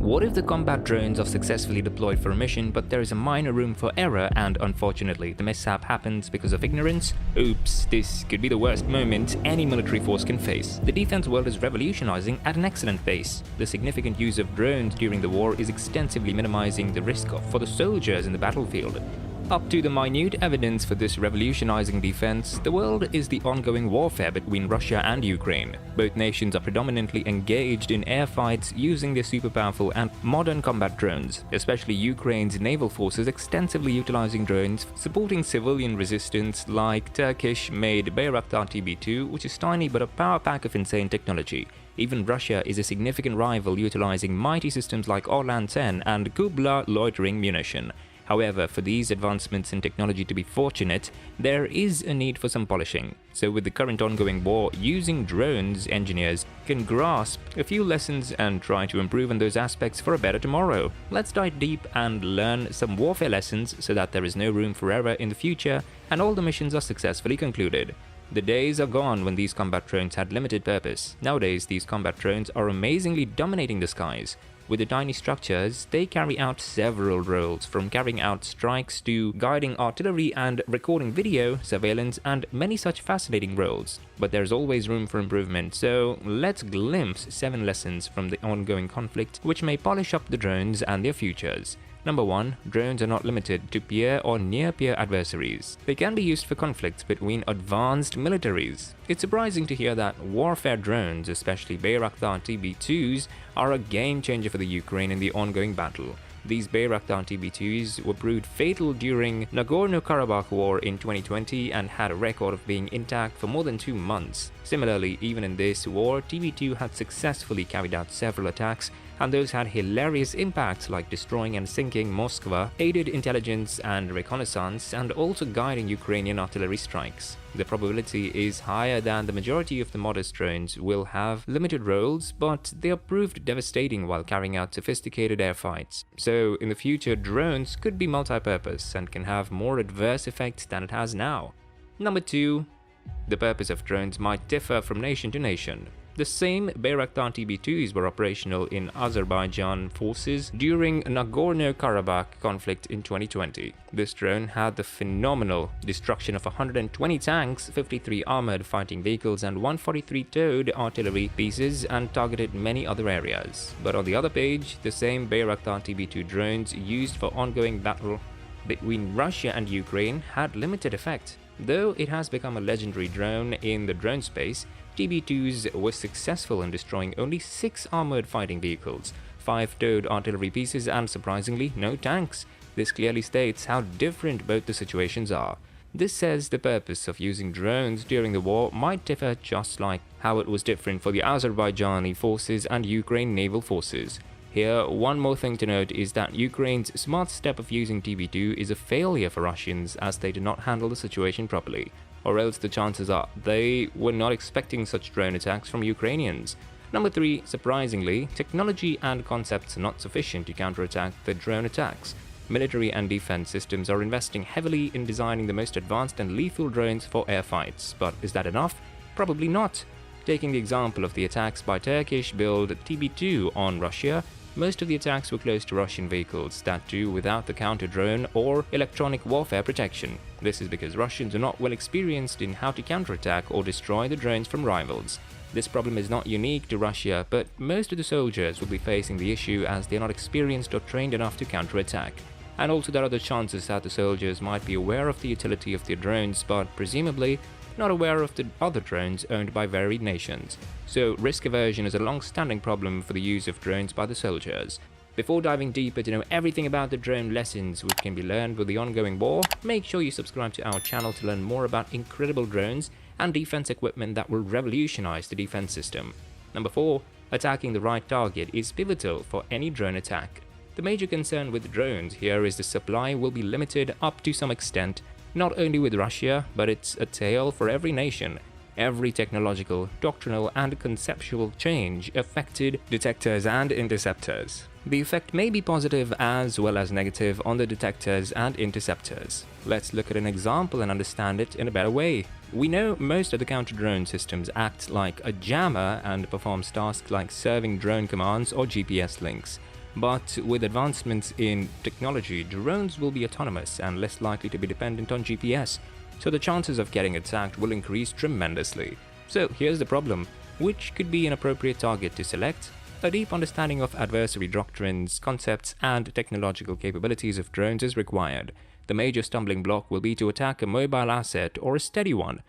What if the combat drones are successfully deployed for a mission, but there is a minor room for error and unfortunately the mishap happens because of ignorance? Oops, this could be the worst moment any military force can face. The defense world is revolutionizing at an excellent pace. The significant use of drones during the war is extensively minimizing the risk for the soldiers in the battlefield. Up to the minute evidence for this revolutionizing defense, the world is the ongoing warfare between Russia and Ukraine. Both nations are predominantly engaged in air fights using their super powerful and modern combat drones, especially Ukraine's naval forces extensively utilizing drones supporting civilian resistance like Turkish-made Bayraktar TB2, which is tiny but a power pack of insane technology. Even Russia is a significant rival utilizing mighty systems like Orlan-10 and Kubla loitering munition. However, for these advancements in technology to be fortunate, there is a need for some polishing. So with the current ongoing war, using drones, engineers can grasp a few lessons and try to improve on those aspects for a better tomorrow. Let's dive deep and learn some warfare lessons so that there is no room for error in the future and all the missions are successfully concluded. The days are gone when these combat drones had limited purpose. Nowadays, these combat drones are amazingly dominating the skies. With the tiny structures, they carry out several roles, from carrying out strikes to guiding artillery and recording video, surveillance, and many such fascinating roles. But there's always room for improvement, so let's glimpse 7 lessons from the ongoing conflict which may polish up the drones and their futures. Number 1. Drones are not limited to peer or near-peer adversaries. They can be used for conflicts between advanced militaries. It's surprising to hear that warfare drones, especially Bayraktar TB2s, are a game-changer for the Ukraine in the ongoing battle. These Bayraktar TB2s were proved fatal during Nagorno-Karabakh war in 2020 and had a record of being intact for more than 2 months. Similarly, even in this war, TB2 had successfully carried out several attacks, and those had hilarious impacts like destroying and sinking Moskva, aided intelligence and reconnaissance, and also guiding Ukrainian artillery strikes. The probability is higher than the majority of the modest drones will have limited roles, but they are proved devastating while carrying out sophisticated air fights. So in the future, drones could be multi-purpose and can have more adverse effects than it has now. Number 2. The purpose of drones might differ from nation to nation. The same Bayraktar TB2s were operational in Azerbaijan forces during Nagorno-Karabakh conflict in 2020. This drone had the phenomenal destruction of 120 tanks, 53 armored fighting vehicles and 143 towed artillery pieces and targeted many other areas. But on the other page, the same Bayraktar TB2 drones used for ongoing battle between Russia and Ukraine had limited effect. Though it has become a legendary drone in the drone space, TB2s was successful in destroying only 6 armored fighting vehicles, 5 towed artillery pieces and surprisingly no tanks. This clearly states how different both the situations are. This says the purpose of using drones during the war might differ, just like how it was different for the Azerbaijani forces and Ukraine naval forces. Here, one more thing to note is that Ukraine's smart step of using TB2 is a failure for Russians as they did not handle the situation properly. Or else the chances are they were not expecting such drone attacks from Ukrainians. Number 3, surprisingly, technology and concepts are not sufficient to counterattack the drone attacks. Military and defense systems are investing heavily in designing the most advanced and lethal drones for air fights. But is that enough? Probably not. Taking the example of the attacks by Turkish-built TB2 on Russia, most of the attacks were close to Russian vehicles, that too without the counter-drone or electronic warfare protection. This is because Russians are not well experienced in how to counterattack or destroy the drones from rivals. This problem is not unique to Russia, but most of the soldiers will be facing the issue as they are not experienced or trained enough to counterattack. And also there are the chances that the soldiers might be aware of the utility of their drones, but presumably not aware of the other drones owned by varied nations. So risk aversion is a long-standing problem for the use of drones by the soldiers. Before diving deeper to know everything about the drone lessons which can be learned with the ongoing war, make sure you subscribe to our channel to learn more about incredible drones and defense equipment that will revolutionize the defense system. Number 4. Attacking the right target is pivotal for any drone attack. The major concern with drones here is the supply will be limited up to some extent, not only with Russia, but it's a tale for every nation. Every technological, doctrinal and conceptual change affected detectors and interceptors. The effect may be positive as well as negative on the detectors and interceptors. Let's look at an example and understand it in a better way. We know most of the counter-drone systems act like a jammer and performs tasks like serving drone commands or GPS links. But with advancements in technology, drones will be autonomous and less likely to be dependent on GPS, so the chances of getting attacked will increase tremendously. So here's the problem. Which could be an appropriate target to select? A deep understanding of adversary doctrines, concepts, and technological capabilities of drones is required. The major stumbling block will be to attack a mobile asset or a steady one.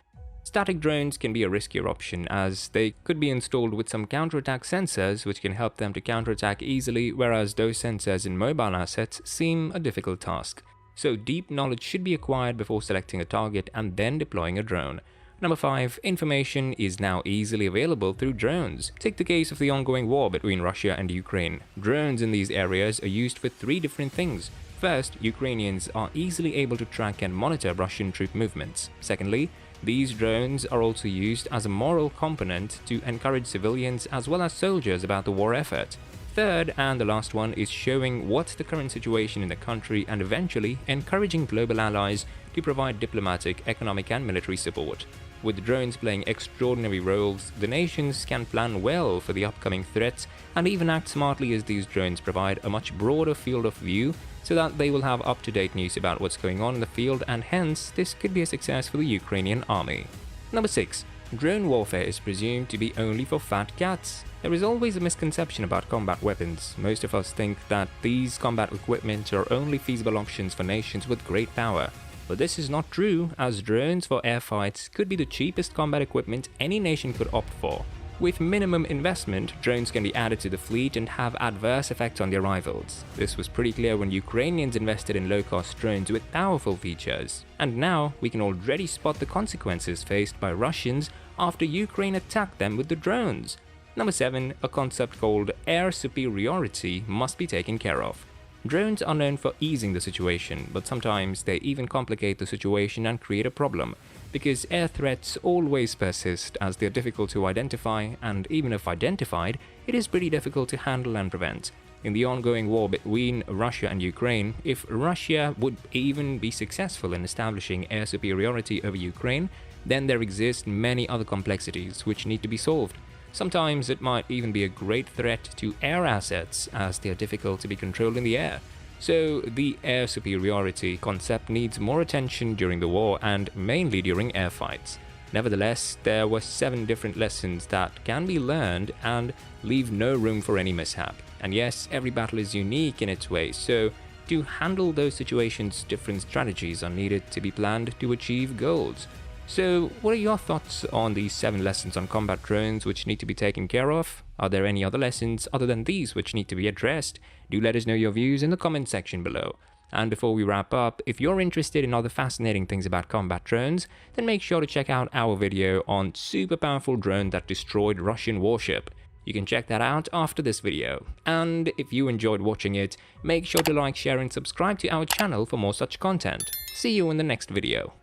Static drones can be a riskier option, as they could be installed with some counterattack sensors which can help them to counterattack easily, whereas those sensors in mobile assets seem a difficult task. So deep knowledge should be acquired before selecting a target and then deploying a drone. Number 5. Information is now easily available through drones. Take the case of the ongoing war between Russia and Ukraine. Drones in these areas are used for 3 different things. First, Ukrainians are easily able to track and monitor Russian troop movements. Secondly, these drones are also used as a moral component to encourage civilians as well as soldiers about the war effort. Third, and the last one, is showing what's the current situation in the country and eventually encouraging global allies to provide diplomatic, economic and military support. With drones playing extraordinary roles, the nations can plan well for the upcoming threats and even act smartly, as these drones provide a much broader field of view so that they will have up-to-date news about what's going on in the field, and hence this could be a success for the Ukrainian army. Number 6. Drone warfare is presumed to be only for fat cats. There is always a misconception about combat weapons. Most of us think that these combat equipment are only feasible options for nations with great power. But this is not true, as drones for air fights could be the cheapest combat equipment any nation could opt for. With minimum investment, drones can be added to the fleet and have adverse effects on their rivals. This was pretty clear when Ukrainians invested in low-cost drones with powerful features. And now we can already spot the consequences faced by Russians after Ukraine attacked them with the drones. Number 7. A concept called air superiority must be taken care of. Drones are known for easing the situation, but sometimes they even complicate the situation and create a problem, because air threats always persist as they are difficult to identify, and even if identified, it is pretty difficult to handle and prevent. In the ongoing war between Russia and Ukraine, if Russia would even be successful in establishing air superiority over Ukraine, then there exist many other complexities which need to be solved. Sometimes it might even be a great threat to air assets, as they are difficult to be controlled in the air. So the air superiority concept needs more attention during the war and mainly during air fights. Nevertheless, there were 7 different lessons that can be learned and leave no room for any mishap. And yes, every battle is unique in its way, so to handle those situations, different strategies are needed to be planned to achieve goals. So, what are your thoughts on these 7 lessons on combat drones which need to be taken care of? Are there any other lessons other than these which need to be addressed? Do let us know your views in the comment section below. And before we wrap up, if you're interested in other fascinating things about combat drones, then make sure to check out our video on super powerful drone that destroyed Russian warship. You can check that out after this video. And if you enjoyed watching it, make sure to like, share and subscribe to our channel for more such content. See you in the next video.